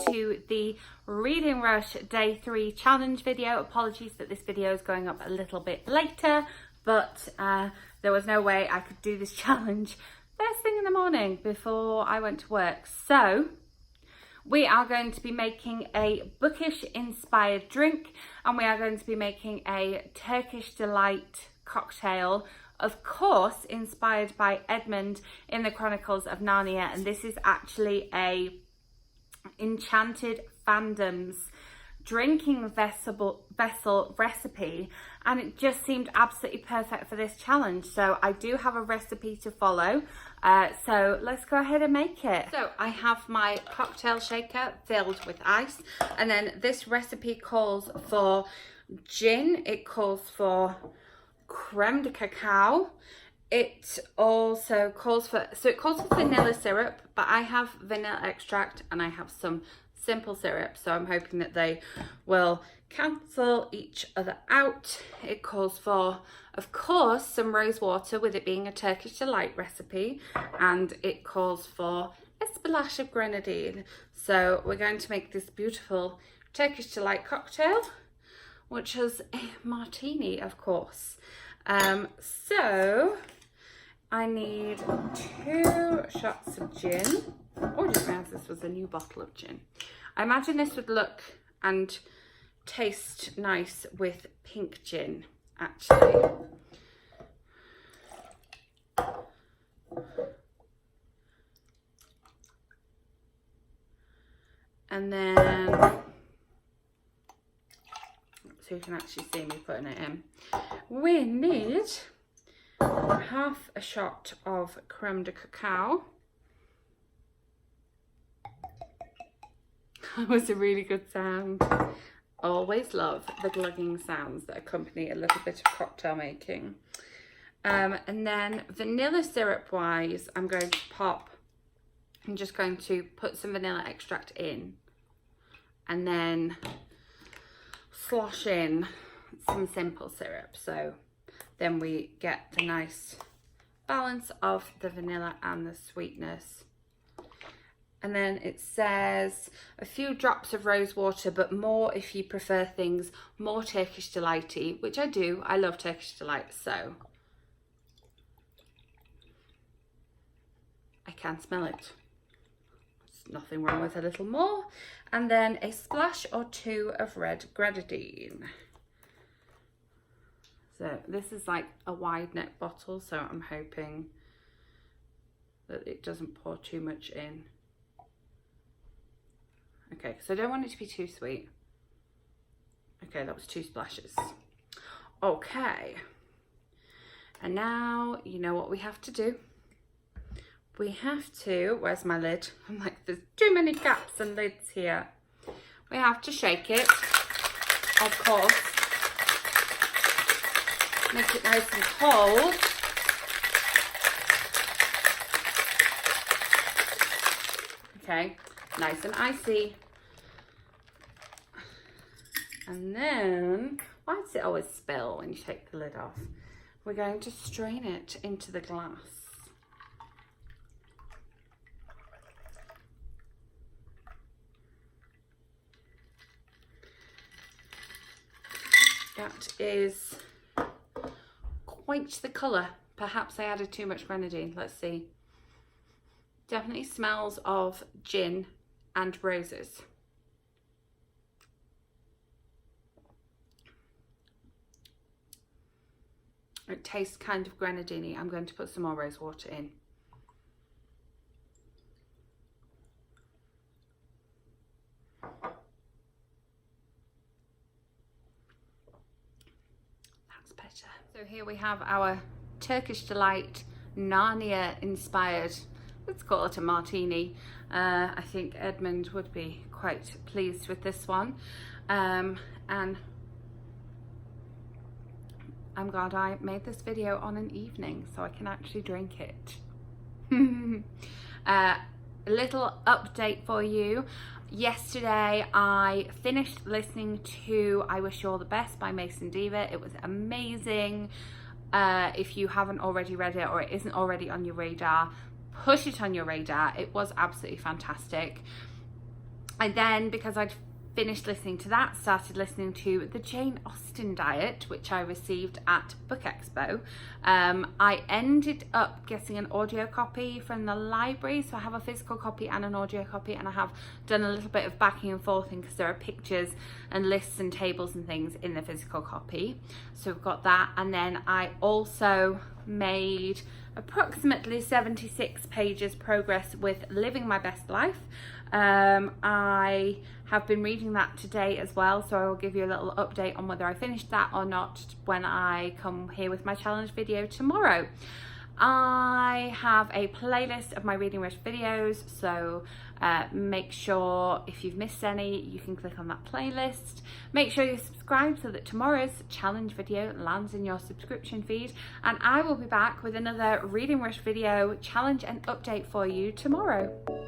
to the Reading Rush Day 3 challenge video. Apologies that this video is going up a little bit later, but there was no way I could do this challenge first thing in the morning before I went to work. So we are going to be making a bookish inspired drink, and we are going to be making a Turkish delight cocktail, of course inspired by Edmund in the Chronicles of Narnia. And this is actually a Enchanted Fandom's drinking vessel recipe, and it just seemed absolutely perfect for this challenge. So I do have a recipe to follow, so let's go ahead and make it. So I have my cocktail shaker filled with ice, and then this recipe calls for gin, it calls for creme de cacao, it also calls for, it calls for vanilla syrup, but I have vanilla extract and I have some simple syrup, so I'm hoping that they will cancel each other out. It calls for, of course, some rose water, with it being a Turkish delight recipe, and it calls for a splash of grenadine. So we're going to make this beautiful Turkish delight cocktail, which is a martini, of course. So I need 2 shots of gin. Oh, I didn't realise this was a new bottle of gin. I imagine this would look and taste nice with pink gin, actually. And then, so you can actually see me putting it in, we need half a shot of creme de cacao. That was a really good sound. Always love the glugging sounds that accompany a little bit of cocktail making. And then vanilla syrup wise, I'm going just going to put some vanilla extract in, and then slosh in some simple syrup. So then we get the nice balance of the vanilla and the sweetness. And then it says a few drops of rose water, but more if you prefer things more Turkish delighty, which I do. I love Turkish delight, so I can smell it. There's nothing wrong with a little more. And then a splash or 2 of red grenadine. So this is like a wide neck bottle, so I'm hoping that it doesn't pour too much in. Okay, so I don't want it to be too sweet. Okay, that was 2 splashes. Okay. And now you know what we have to do. We have to, where's my lid? I'm like, there's too many gaps and lids here. We have to shake it, of course. Make it nice and cold. Okay, nice and icy. And then, why does it always spill when you take the lid off? We're going to strain it into the glass. That is quite the colour. Perhaps I added too much grenadine. Let's see. Definitely smells of gin and roses. It tastes kind of grenadine-y. I'm going to put some more rose water in. That's better. So here we have our Turkish delight Narnia inspired, let's call it a martini. I think Edmund would be quite pleased with this one. And I'm glad I made this video on an evening so I can actually drink it. A little update for you. Yesterday I finished listening to I Wish You All the Best by Mason Diva. It was amazing. If you haven't already read it or it isn't already on your radar, push it on your radar. It was absolutely fantastic. I then, because I'd finished listening to that, started listening to the Jane Austen Diet, which I received at Book Expo. I ended up getting an audio copy from the library, so I have a physical copy and an audio copy, and I have done a little bit of backing and forthing because there are pictures and lists and tables and things in the physical copy. So we've got that, and then I also made approximately 76 pages progress with Living My Best Life. I have been reading that today as well, so I will give you a little update on whether I finished that or not when I come here with my challenge video tomorrow. I have a playlist of my Reading Rush videos, so make sure if you've missed any, you can click on that playlist. Make sure you subscribe so that tomorrow's challenge video lands in your subscription feed, and I will be back with another Reading Rush video challenge and update for you tomorrow.